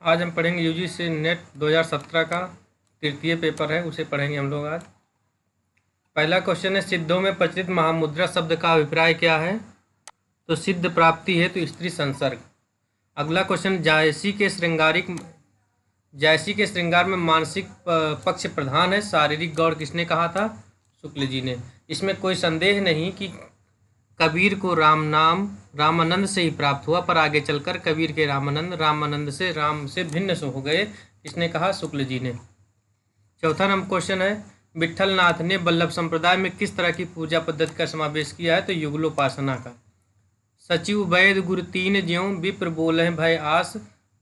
आज हम पढ़ेंगे यूजीसी नेट 2017 का तृतीय पेपर है, उसे पढ़ेंगे हम लोग आज। पहला क्वेश्चन है, सिद्धों में प्रचलित महामुद्रा शब्द का अभिप्राय क्या है? तो सिद्ध प्राप्ति है तो स्त्री संसर्ग। अगला क्वेश्चन, जायसी के श्रृंगार में मानसिक पक्ष प्रधान है, शारीरिक गौड़ किसने कहा था? शुक्ल जी ने। इसमें कोई संदेह नहीं कि कबीर को रामानंद से ही प्राप्त हुआ, पर आगे चलकर कबीर के रामानंद से राम से भिन्न से हो गए, किसने कहा? शुक्ल जी ने। चौथा नंबर क्वेश्चन है, विट्ठल नाथ ने वल्लभ संप्रदाय में किस तरह की पूजा पद्धति का समावेश किया है? तो युगलोपासना का। सचिव वैद गुरु तीन ज्यों विप्र बोले भय आस,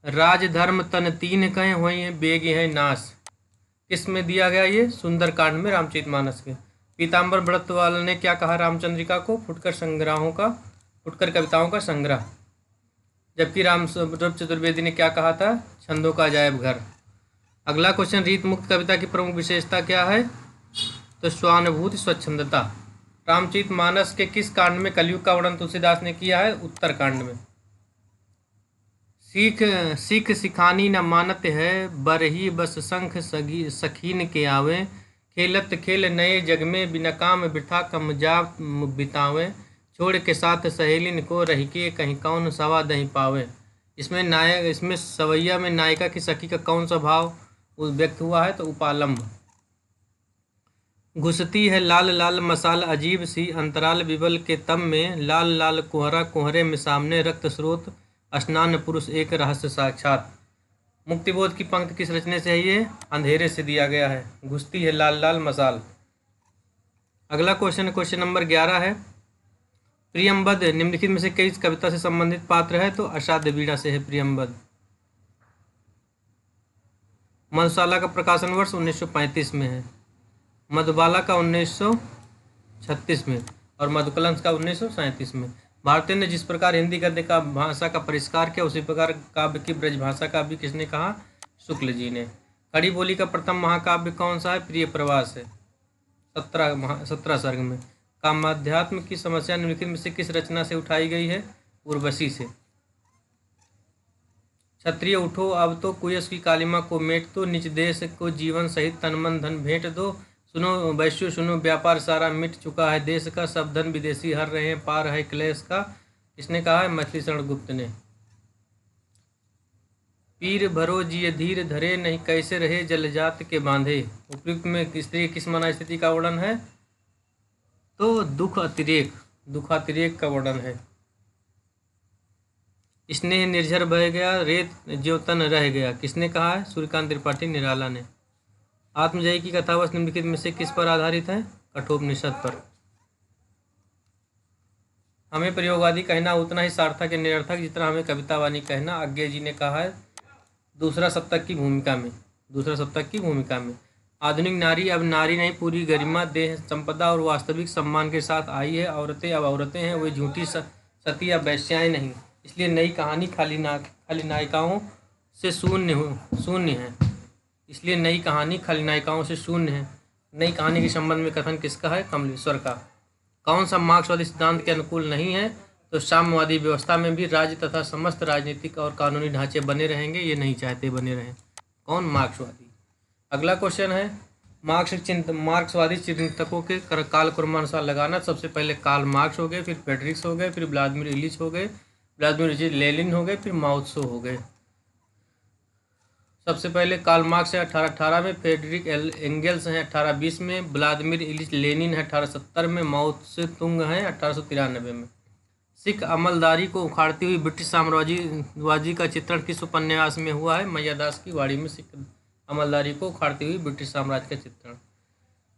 राज धर्म तन तीन कहे हुए बेग है नाश। किस में दिया गया ये? सुंदरकांड में, रामचरितमानस के। पीताम्बर व्रतवाल ने क्या कहा रामचंद्रिका को? फुटकर कविताओं का संग्रह। जबकि राम चतुर्वेदी ने क्या कहा था? छंदों का अजायब घर। अगला क्वेश्चन, रीत मुक्त कविता की प्रमुख विशेषता क्या है? तो स्वानुभूति स्वच्छंदता। रामचरितमानस के किस कांड में कलयुग का वर्णन तुलसीदास ने किया है? उत्तरकांड में। सीख सिखानी न मानत है, बरही बस शंख सखीन के आवे, खेलत खेल नए जग में बिना काम बिठा कम जा बितावे, छोड़ के साथ सहेलिन को रह के कहीं कौन सवा दही पावे। इसमें सवैया में नायिका की सखी का कौन सा भाव व्यक्त हुआ है? तो उपालंब। घुसती है लाल लाल मसाल अजीब सी, अंतराल बिबल के तम में, लाल लाल कुहरा कुहरे में सामने, रक्त स्रोत स्नान पुरुष एक रहस्य साक्षात। मुक्तिबोध की पंक्ति किस रचने से है? ये अंधेरे से दिया गया है। घुसती है लाल लाल मसाल। अगला क्वेश्चन नंबर 11 है, प्रियंबद निम्नलिखित में से किस कविता से संबंधित पात्र है? तो अषाढ़ बीड़ा से है प्रियंबद। मधुशाला का प्रकाशन वर्ष 1935 में है, मधुबाला का 1936 में और मधुकलंश का 1937 में। भारतीय ने जिस प्रकार हिंदी गद्य का भाषा का परिष्कार किया, उसी प्रकार काव्य की ब्रजभाषा का भी किसने कहा? शुक्ल जी ने। खड़ी बोली का प्रथम महाकाव्य कौन सा है? प्रिय प्रवास है, 17 सर्ग में। कामाध्यात्म की समस्या निम्नलिखित में से किस रचना से उठाई गई है? उर्वशी से। क्षत्रिय उठो अब तो कुयस की कालिमा को मेट दो, निज देश को जीवन सहित तन मन धन भेंट दो, सुनो वैश्यो सुनो व्यापार सारा मिट चुका है देश का, सब धन विदेशी हर रहे हैं पार है क्लेश का, किसने कहा है? मैथिली शरण गुप्त ने। पीर भरो जिय धीर धरे, नहीं कैसे रहे जल जात के बांधे। उपयुक्त में स्त्री किस मना स्थिति का वर्णन है? तो दुखातिरेक का वर्णन है। स्नेह निर्झर बह गया, रेत ज्योतन रह गया, किसने कहा है? सूर्यकांत त्रिपाठी निराला ने। आत्मजयी की कथावश निम्नलिखित में से किस पर आधारित है? कठोपनिषद पर। हमें प्रयोगादि कहना उतना ही सार्थक है निरर्थक जितना हमें कवितावानी कहना, आज्ञा जी ने कहा है दूसरा सप्तक की भूमिका में। आधुनिक नारी अब नारी नहीं, पूरी गरिमा देह संपदा और वास्तविक सम्मान के साथ आई है। औरतें अब औरतें हैं, वे झूठी सती या वैश्याएं नहीं। इसलिए नई कहानी खाली नायिकाओं से शून्य है। नई कहानी के संबंध में कथन किसका है? कमलेश्वर का। कौन सा मार्क्सवादी सिद्धांत के अनुकूल नहीं है? तो साम्यवादी व्यवस्था में भी राज्य तथा समस्त राजनीतिक और कानूनी ढांचे बने रहेंगे, ये नहीं चाहते बने रहें। कौन? मार्क्सवादी। अगला क्वेश्चन है, मार्क्सवादी चिंतकों के कालक्रमानुसार लगाना। सबसे पहले कार्ल मार्क्स हो गए, फिर फ्रेडरिक्स हो गए, फिर व्लादिमीर इलिच हो गए, लेनिन हो गए, फिर माओ त्से हो गए। सबसे पहले कार्ल मार्क्स है 1818 में, फ्रेडरिक एंगेल्स हैं 1820 में, व्लादिमीर इलिच लेनिन है 1870 में, माओ त्से तुंग हैं 1893 में। सिख अमलदारी को उखाड़ती हुई ब्रिटिश साम्राज्यवादी का चित्रण किस उपन्यास में हुआ है? मैयादास की वाणी में सिख अमलदारी को उखाड़ती हुई ब्रिटिश साम्राज्य का चित्रण।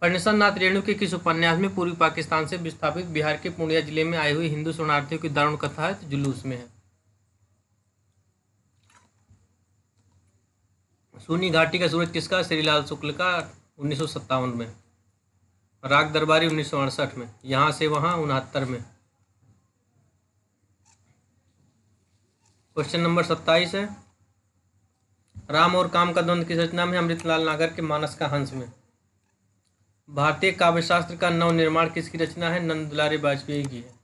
फणीश्वर नाथ रेणु के किस उपन्यास में पूर्वी पाकिस्तान से विस्थापित बिहार के पूर्णिया जिले में आए हुए हिंदू शरणार्थियों की दारुण कथा है? तो जुलूस में है। सूनी घाटी का सूरज किसका? श्रीलाल शुक्ल का 1957 में। राग दरबारी 1968 में। यहाँ से वहाँ 69 में। क्वेश्चन नंबर 27 है, राम और काम का द्वंद्व किस रचना में? अमृतलाल नागर के मानस का हंस में। भारतीय काव्यशास्त्र का नवनिर्माण किसकी रचना है? नंद दुलारी वाजपेयी की है।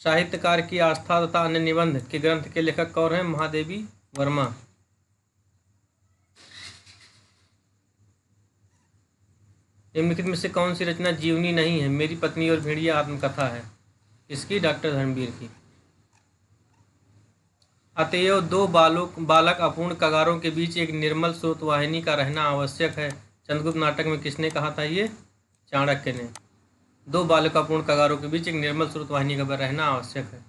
साहित्यकार की आस्था तथा अन्य निबंध के ग्रंथ के लेखक कौन हैं? महादेवी वर्मा। निम्नलिखित में से कौन सी रचना जीवनी नहीं है? मेरी पत्नी और भेड़िया आत्मकथा है। इसकी डॉक्टर धर्मवीर की। अतएव दो बालक अपूर्ण कगारों के बीच एक निर्मल स्रोतवाहिनी का रहना आवश्यक है। चंद्रगुप्त नाटक में किसने कहा था ये? चाणक्य ने। दो बालक अपूर्ण कगारों के बीच एक निर्मल स्रोतवाहिनी का रहना आवश्यक है।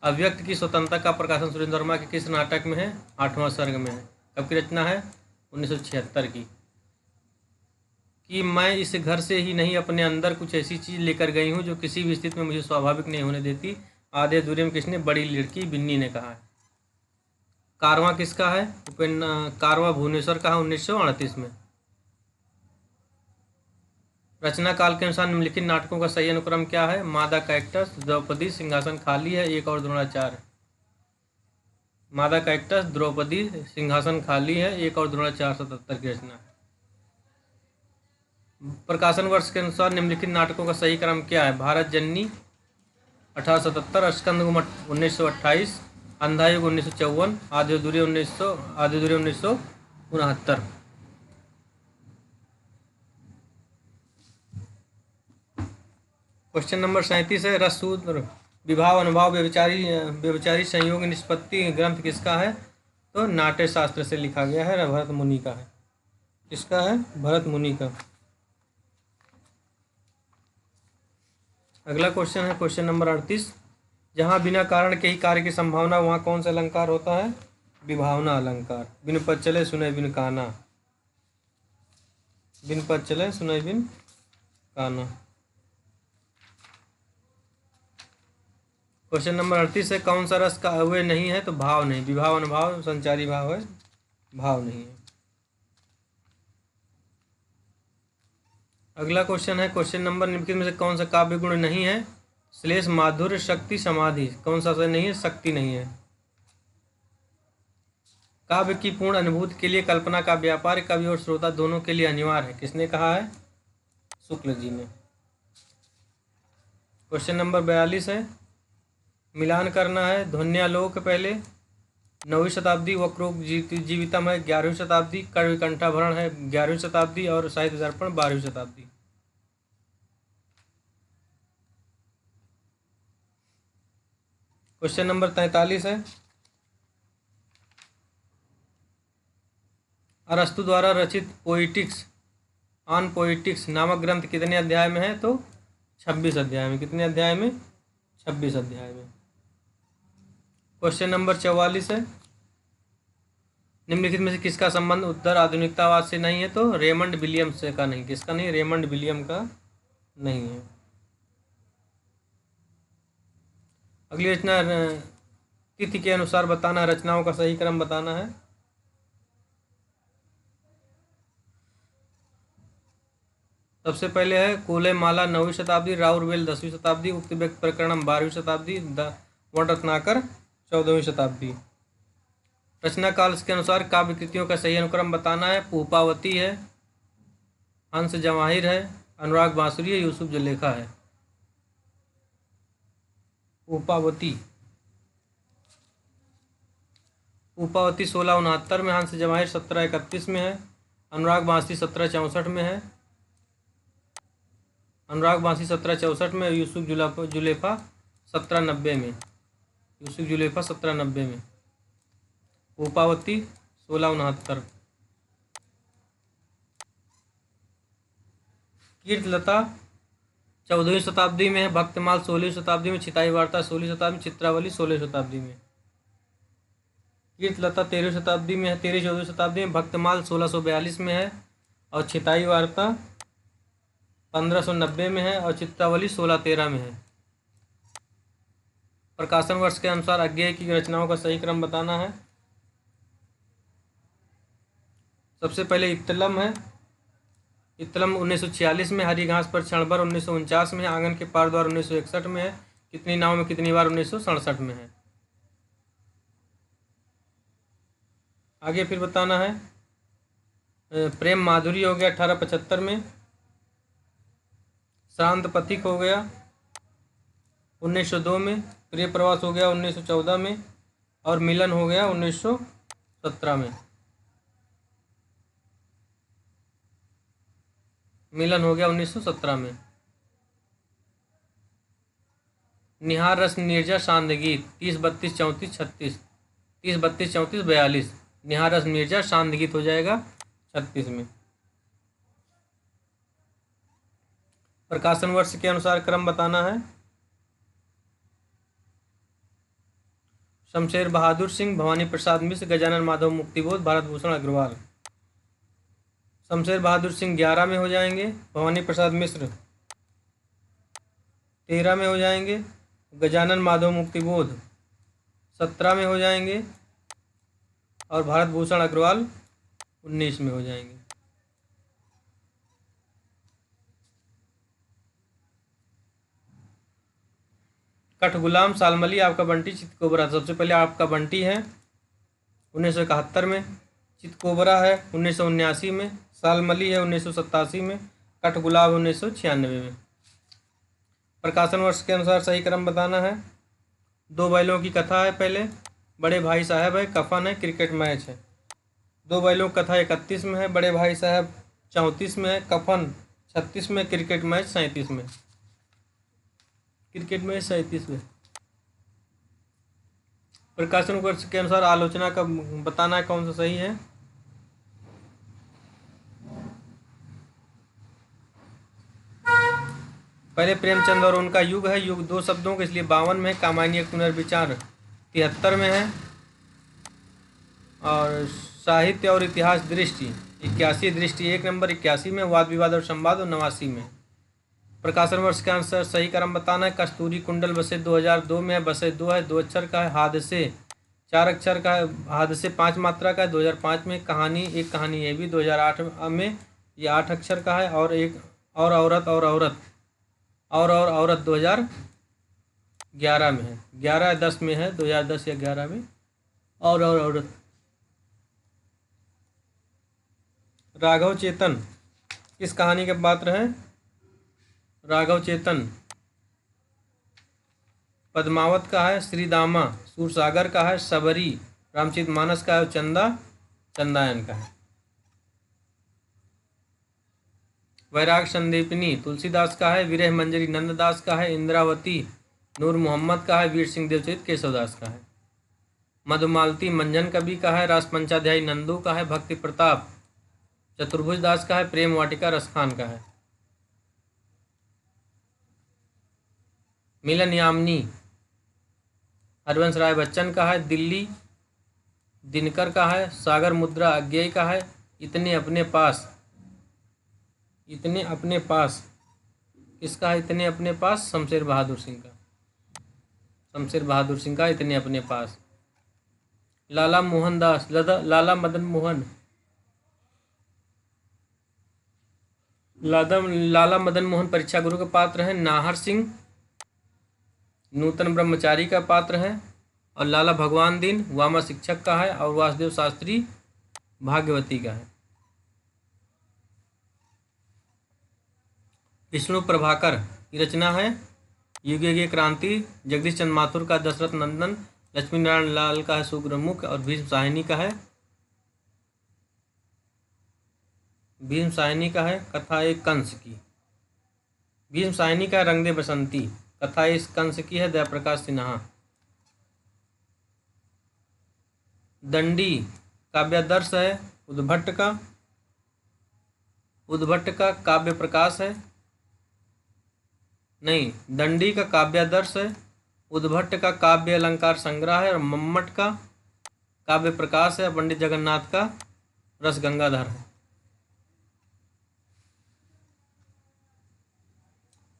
अव्यक्त की स्वतंत्रता का प्रकाशन सुरेंद्र वर्मा के किस नाटक में है? 8वां सर्ग में है। कब की रचना है? 1976 की। कि मैं इस घर से ही नहीं अपने अंदर कुछ ऐसी चीज़ लेकर गई हूँ जो किसी भी स्थिति में मुझे स्वाभाविक नहीं होने देती। आधे अधूरे में किसने? बड़ी लड़की बिन्नी ने कहा है। कारवां किसका है? कारवां भुवनेश्वर का है 1938 में। रचना काल के अनुसार निम्नलिखित नाटकों का सही अनुक्रम क्या है? मादा कैक्टस, द्रौपदी, सिंहासन खाली है, एक और द्रोणाचार्य। मादा कैक्टस, द्रौपदी, सिंहासन खाली है, एक और द्रोणाचार्य 77 की रचना है। प्रकाशन वर्ष के अनुसार निम्नलिखित नाटकों का सही क्रम क्या है? भारत जननी 1877, स्कंदगुम 1928, अंधा युग 1954, आधे अधूरे 1969। क्वेश्चन नंबर 37 है। रस सूत्र विभाव अनुभाव व्यभिचारी संयोग निष्पत्ति ग्रंथ किसका है? तो नाट्य शास्त्र से लिखा गया है, भरत मुनि का है। किसका है? भरत मुनि का। अगला क्वेश्चन है क्वेश्चन नंबर 38। जहाँ बिना कारण के ही कार्य की संभावना, वहाँ कौन सा अलंकार होता है? विभावना अलंकार। बिन पद चले सुने बिन काना। बिन पद चले सुने बिन काना। क्वेश्चन नंबर 38 है। कौन सा रस का अव्यय नहीं है? तो भाव नहीं। विभाव अनुभाव संचारी भाव है, भाव नहीं है। अगला क्वेश्चन है क्वेश्चन नंबर निम्नलिखित में से कौन सा काव्य गुण नहीं है? श्लेष, माधुर्य, शक्ति, समाधि। कौन सा सही नहीं है? शक्ति नहीं है। काव्य की पूर्ण अनुभूति के लिए कल्पना का व्यापार कवि और श्रोता दोनों के लिए अनिवार्य है। किसने कहा है? शुक्ल जी ने। क्वेश्चन नंबर 42 है। मिलान करना है। ध्वन्यालोक पहले 9वीं शताब्दी, वक्रोक्त जीवितम है 11वीं शताब्दी, कविकंठाभरण है 11वीं शताब्दी और साहित्य दर्पण 12वीं शताब्दी। क्वेश्चन नंबर 43 है। अरस्तु द्वारा रचित पोइटिक्स ऑन पोइटिक्स नामक ग्रंथ कितने अध्याय में है? तो 26 अध्याय में। कितने अध्याय में? 26 अध्याय में। क्वेश्चन नंबर 44 है। निम्नलिखित में से किसका संबंध उत्तर आधुनिकतावाद से नहीं है? तो रेमंड विलियम्स का नहीं। किसका नहीं? रेमंड विलियम का नहीं है। अगली रचना तिथि के अनुसार बताना, रचनाओं का सही क्रम बताना है। सबसे पहले है कूले माला 9वीं शताब्दी, राउरवेल 10वीं शताब्दी, उक्त व्यक्त प्रकरणम 12वीं शताब्दी, वन रत्नाकर 14वीं शताब्दी। रचना काल के अनुसार काव्य कृतियों का सही अनुक्रम बताना है। पूपावती है, हंस जवाहिर है, अनुराग बांसुरी है, यूसुफ जुलेखा है। पूपावती 1669 में, हंस जवाहिर 1731 में है, अनुराग बांसुरी 1764 में है। अनुराग बांसी 1764 में, यूसुफ जुलेफा 1790 में। यूसुफ जुलेफा 1790 में। उपावती 1669। कीर्तलता 14वीं शताब्दी में है, भक्तमाल 16वीं शताब्दी में, छिताई वार्ता 16वीं शताब्दी में, चित्रावली 16वीं शताब्दी में। कीर्तलता 13वीं शताब्दी में है, 13वीं-14वीं शताब्दी में, भक्तमाल 1642 में है और छिताई वार्ता 1590 में है और चित्रावली 1613 में है। प्रकाशन वर्ष के अनुसार अज्ञेय की रचनाओं का सही क्रम बताना है। सबसे पहले इत्तलम है। इत्तलम 1946 में, हरी घास पर क्षणभर 1949 में है, आंगन के पार द्वार 1961 में है, कितनी नाव में कितनी बार 1967 में है। आगे फिर बताना है। प्रेम माधुरी हो गया 1875 में, शांत पथिक हो गया 1902 में, प्रिय प्रवास हो गया 1914 में और मिलन हो गया 1917 में। मिलन हो गया 1917 में। निहार रस नीरजा शांत गीत 30 32 34 36, 30 32 34 42, निहार रस नीरजा शांत गीत हो जाएगा 36 में। प्रकाशन वर्ष के अनुसार क्रम बताना है। शमशेर बहादुर सिंह, भवानी प्रसाद मिश्र, गजानन माधव मुक्तिबोध, भारत भूषण अग्रवाल। शमशेर बहादुर सिंह 11 में हो जाएंगे, भवानी प्रसाद मिश्र 13 में हो जाएंगे, गजानन माधव मुक्तिबोध 17 में हो जाएंगे और भारत भूषण अग्रवाल 19 में हो जाएंगे। कठगुलाम, सालमली, आपका बंटी, चितकोबरा। सबसे पहले आपका बंटी है 1971 में, चितकोबरा है 1979 में, सालमली है 1987 में, कठगुलाब 1996 में। प्रकाशन वर्ष के अनुसार सही क्रम बताना है। दो बैलों की कथा है, पहले बड़े भाई साहब है, कफन है, क्रिकेट मैच है। दो बैलों की कथा 31 में है, बड़े भाई साहब 34 में है, कफन 36 में, क्रिकेट मैच 37 में। क्रिकेट मैच 37 में। प्रकाशन वर्ष के अनुसार आलोचना का बताना है कौन सा सही है। पहले प्रेमचंद और उनका युग है, युग 2 शब्दों का इसलिए 52 में है। कामायनी एक पुनर्विचार 73 में है और साहित्य और इतिहास दृष्टि 81, दृष्टि 1 नंबर 81 में, वाद विवाद और संवाद और 89 में। प्रकाशन वर्ष के अनुसार सही क्रम बताना है। कस्तूरी कुंडल बसे 2002 में है, बसे 2 है, 2 अक्षर का है। हादसे 4 अक्षर का है, हादसे 5 मात्रा का है, 2005 में। कहानी एक कहानी ये भी 2008 में, ये 8 अक्षर का है। और एक और औरत और औरत और औरत 2011 में है, 11 या 10 में है, 2010 या 11 में। और औरत। राघव चेतन किस कहानी के पात्र हैं। राघव चेतन पद्मावत का है, श्रीदामा सूरसागर का है, सबरी रामचरितमानस का है, चंदा चंदायन का है। वैराग संदीपनी तुलसीदास का है, विरह मंजरी नंददास का है, इंद्रावती नूर मोहम्मद का है, वीर सिंह देवचरित केशवदास का है। मधुमालती मंजन कवि का है, रास पंचाध्यायी नंदू का है, भक्ति प्रताप चतुर्भुज दास का है, प्रेम वाटिका रसखान का है। मिलन यामिनी हरवंश राय बच्चन का है, दिल्ली दिनकर का है, सागर मुद्रा अज्ञेय का है, इतने अपने पास किसका है, इतने अपने पास शमशेर बहादुर सिंह का, शमशेर बहादुर सिंह का इतने अपने पास। लाला मोहन दास लाला मदन मोहन लाला मदन मोहन परीक्षा गुरु का पात्र है। नाहर सिंह नूतन ब्रह्मचारी का पात्र है और लाला भगवान दीन वामा शिक्षक का है और वासुदेव शास्त्री भाग्यवती का है। विष्णु प्रभाकर की रचना है। युगे युगे क्रांति जगदीश चंद्र माथुर का दशरथ नंदन, लक्ष्मी नारायण लाल का है सुग्रमुख और भीष्म साहिनी का है। भीष्म साहिनी का है कथा एक कंस की। भीष्म साहिनी का है रंग दे बसंती, कथा इस कंस की है दयाप्रकाश सिन्हा। दंडी काव्यादर्श है उद्भट का काव्य प्रकाश है। नहीं, दंडी का काव्यादर्श है, उद्भट का काव्य अलंकार संग्रह है और मम्मट का काव्य प्रकाश है। पंडित जगन्नाथ का रस गंगाधर है।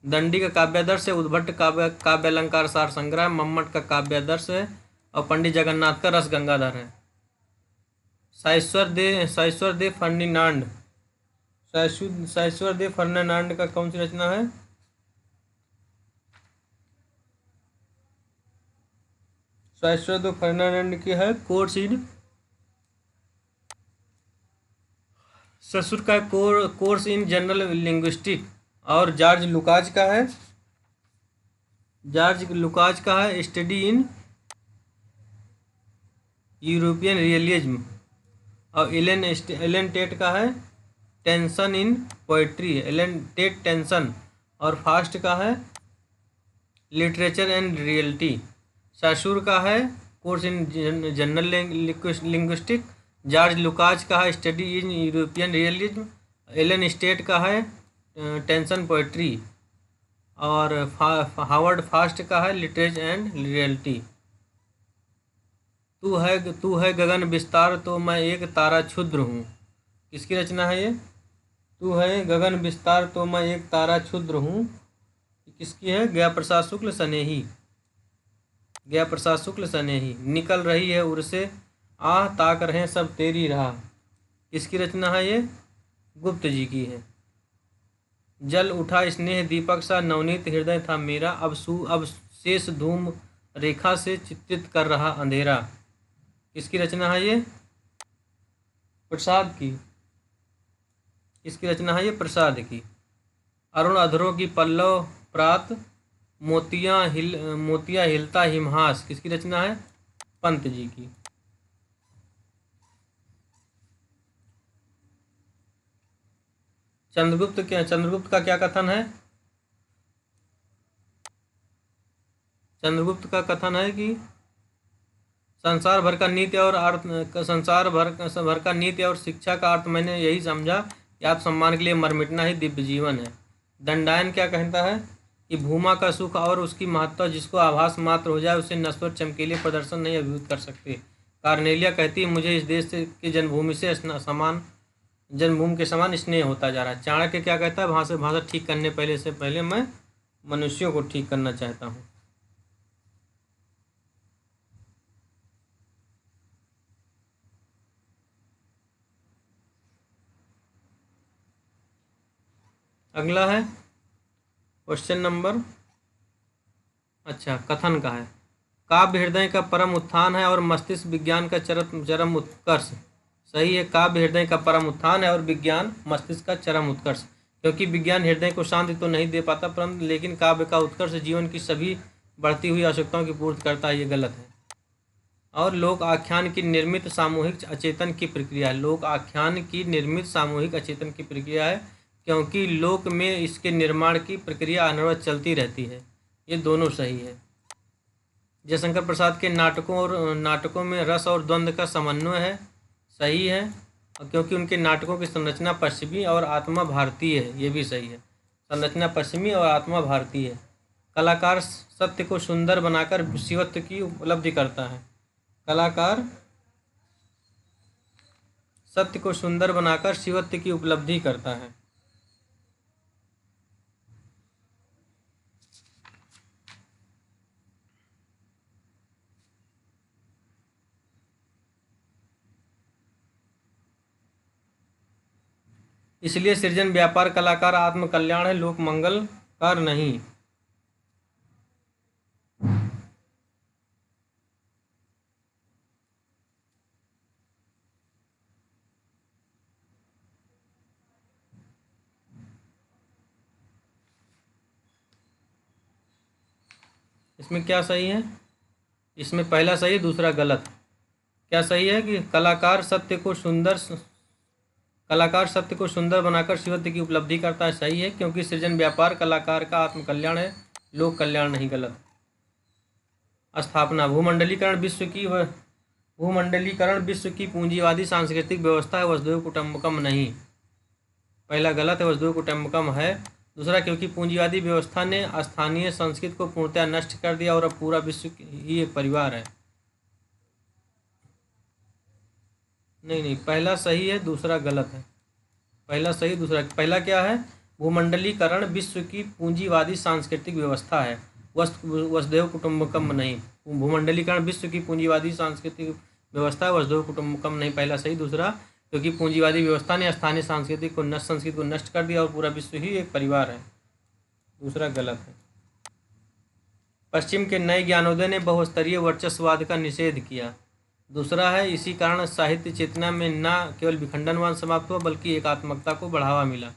दंडी का काव्यादर्श है, उद्भट काव्य अलंकार सार संग्रह, मम्मट का काव्यादर्श है और पंडित जगन्नाथ का रस गंगाधर है। साइश्वर दे फर्नांड का कौन सी रचना है। साइश्वर दे फर्नांड की है कोर्स इन ससुर का कोर्स इन जनरल लिंग्विस्टिक और जॉर्ज लुकाज का है स्टडी इन यूरोपियन रियलिज्म और एलन टेट का है tension in poetry, Allen Tate tension. और फास्ट का है लिटरेचर एंड रियलिटी। साशुर का है course in general linguistic. George Lukacs का है study in European realism. Allen Tate का है टेंशन पोइट्री। और हावर्ड फास्ट का है लिटरेचर एंड रियलिटी। तू है गगन विस्तार तो मैं एक तारा क्षुद्र हूँ, किसकी रचना है ये? तू है गगन विस्तार तो मैं एक तारा क्षुद्र हूँ, किसकी है? गया प्रसाद शुक्ल सनेही। गया प्रसाद शुक्ल सनेही। निकल रही है उर से आह ताक रहे सब तेरी राह, किसकी रचना है ये? गुप्त जी की है। जल उठा स्नेह दीपक सा नवनीत हृदय था मेरा, अब शेष धूम रेखा से चित्रित कर रहा अंधेरा, किसकी रचना है ये? प्रसाद की। किसकी रचना है ये? प्रसाद की। अरुण अधरों की पल्लव प्रात मोतिया हिलता हिमहास, किसकी रचना है? पंत जी की। चंद्रगुप्त का क्या कथन है? चंद्रगुप्त का कथन है कि संसार भर का नीति और शिक्षा का अर्थ मैंने यही समझा कि आप सम्मान के लिए मर मिटना ही दिव्य जीवन है। दंडायन क्या कहता है कि भूमा का सुख और उसकी महत्ता जिसको आभास मात्र हो जाए उसे नश्वर चमकीले प्रदर्शन नहीं अभिभूत कर सकते। कार्नेलिया कहती है मुझे इस देश की जन्मभूमि के समान स्नेह होता जा रहा है। चाणक्य क्या कहता है? भाषा ठीक करने से पहले मैं मनुष्यों को ठीक करना चाहता हूँ। अगला है क्वेश्चन नंबर कथन का है। काव्य हृदय का परम उत्थान है और मस्तिष्क विज्ञान का चरम उत्कर्ष। सही है, काव्य हृदय का परम उत्थान है और विज्ञान मस्तिष्क का चरम उत्कर्ष, क्योंकि विज्ञान हृदय को शांति तो नहीं दे पाता परंतु लेकिन काव्य का उत्कर्ष जीवन की सभी बढ़ती हुई आवश्यकताओं की पूर्ति करता है, ये गलत है। और लोक आख्यान की निर्मित सामूहिक अचेतन की प्रक्रिया है। लोक आख्यान की निर्मित सामूहिक अचेतन की प्रक्रिया है क्योंकि लोक में इसके निर्माण की प्रक्रिया अनवरत चलती रहती है, ये दोनों सही है। जयशंकर प्रसाद के नाटकों में रस और द्वंद्व का समन्वय है, सही है, क्योंकि उनके नाटकों की संरचना पश्चिमी और आत्मा भारतीय है, ये भी सही है। संरचना पश्चिमी और आत्मा भारतीय है। कलाकार सत्य को सुंदर बनाकर शिवत्व की उपलब्धि करता है। कलाकार सत्य को सुंदर बनाकर शिवत्व की उपलब्धि करता है। इसलिए सृजन व्यापार कलाकार आत्मकल्याण है, लोक मंगल कार नहीं। इसमें क्या सही है? इसमें पहला सही, दूसरा गलत। क्या सही है कि कलाकार सत्य को सुंदर बनाकर शिवत्व की उपलब्धि करता है, सही है, क्योंकि सृजन व्यापार कलाकार का आत्मकल्याण है, लोक कल्याण नहीं, गलत। स्थापना भूमंडलीकरण विश्व की पूंजीवादी सांस्कृतिक व्यवस्था है, वसुधैव कुटुंबकम नहीं। पहला गलत है, वसुधैव कुटुंबकम है। दूसरा, क्योंकि पूंजीवादी व्यवस्था ने स्थानीय संस्कृति को पूर्णतः नष्ट कर दिया और अब पूरा विश्व ही एक परिवार है। नहीं, पहला सही है, दूसरा गलत है। पहला सही, दूसरा। पहला क्या है? भूमंडलीकरण विश्व की पूंजीवादी सांस्कृतिक व्यवस्था है, वसुधैव कुटुंबकम नहीं। भूमंडलीकरण विश्व की पूंजीवादी सांस्कृतिक व्यवस्था है, वसुधैव कुटुंबकम नहीं। पहला सही, दूसरा क्योंकि पूंजीवादी व्यवस्था ने स्थानीय संस्कृति को नष्ट कर दिया और पूरा विश्व ही एक परिवार है, दूसरा गलत है। पश्चिम के नए ज्ञानोदय ने बहुस्तरीय वर्चस्ववाद का निषेध किया, दूसरा है इसी कारण साहित्य चेतना में न केवल विखंडनवाद समाप्त हुआ बल्कि एकात्मकता को बढ़ावा मिला,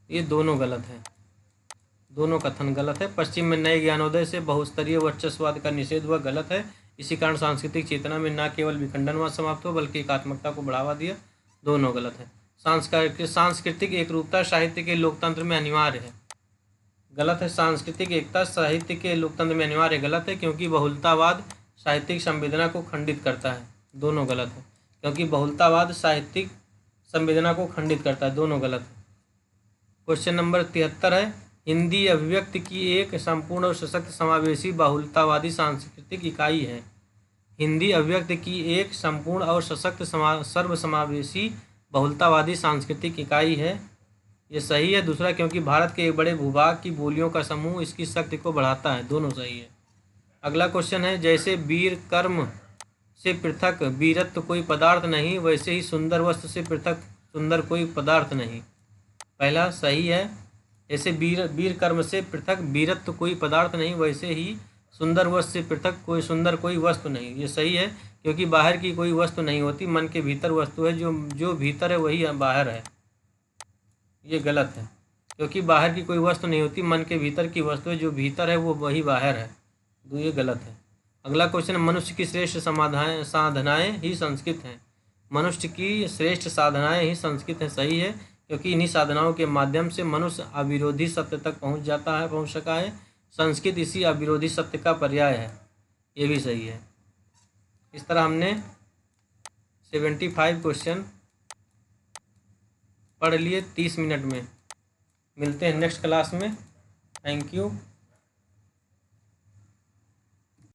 ये दोनों गलत है, दोनों कथन गलत है। पश्चिम में नए ज्ञानोदय से बहुस्तरीय वर्चस्ववाद का निषेध हुआ, गलत है, इसी कारण सांस्कृतिक चेतना में न केवल विखंडनवाद समाप्त हुआ बल्कि एकात्मकता को बढ़ावा दिया, दोनों गलत है। सांस्कृतिक एकरूपता साहित्य के लोकतंत्र में अनिवार्य है। गलत है। सांस्कृतिक एकता साहित्य के लोकतंत्र में अनिवार्य गलत है, क्योंकि बहुलतावाद साहित्यिक संवेदना को खंडित करता है। दोनों गलत है, क्योंकि बहुलतावाद साहित्यिक संवेदना को खंडित करता है। दोनों गलत है। क्वेश्चन नंबर 73 है, हिंदी अभिव्यक्ति की एक संपूर्ण और सशक्त समावेशी बहुलतावादी सांस्कृतिक इकाई है। हिंदी अभिव्यक्ति की एक संपूर्ण और सशक्त सर्वसमावेशी बहुलतावादी सांस्कृतिक इकाई है। ये सही है। दूसरा, क्योंकि भारत के एक बड़े भूभाग की बोलियों का समूह इसकी शक्ति को बढ़ाता है। दोनों सही है। अगला क्वेश्चन है, जैसे वीर कर्म से पृथक वीरत्व कोई पदार्थ नहीं, वैसे ही सुंदर वस्त्र से पृथक सुंदर कोई पदार्थ नहीं। पहला सही है। जैसे वीर कर्म से पृथक वीरत्व कोई पदार्थ नहीं, वैसे ही सुंदर वस्त्र से पृथक कोई वस्तु नहीं। ये सही है, क्योंकि बाहर की कोई वस्तु नहीं होती, मन के भीतर वस्तु है। जो भीतर है वही बाहर है। ये गलत है, क्योंकि बाहर की कोई वस्तु नहीं होती, मन के भीतर की वस्तु है। जो भीतर है वो वही बाहर है। तो ये गलत है। अगला क्वेश्चन, मनुष्य की श्रेष्ठ साधनाएं ही संस्कृत हैं। मनुष्य की श्रेष्ठ साधनाएं ही संस्कृत हैं। सही है, क्योंकि इन्हीं साधनाओं के माध्यम से मनुष्य अविरोधी सत्य तक पहुंच सका है। संस्कृत इसी अविरोधी सत्य का पर्याय है। ये भी सही है। इस तरह हमने 75 क्वेश्चन पढ़ लिए 30 मिनट में। मिलते हैं नेक्स्ट क्लास में। Thank you.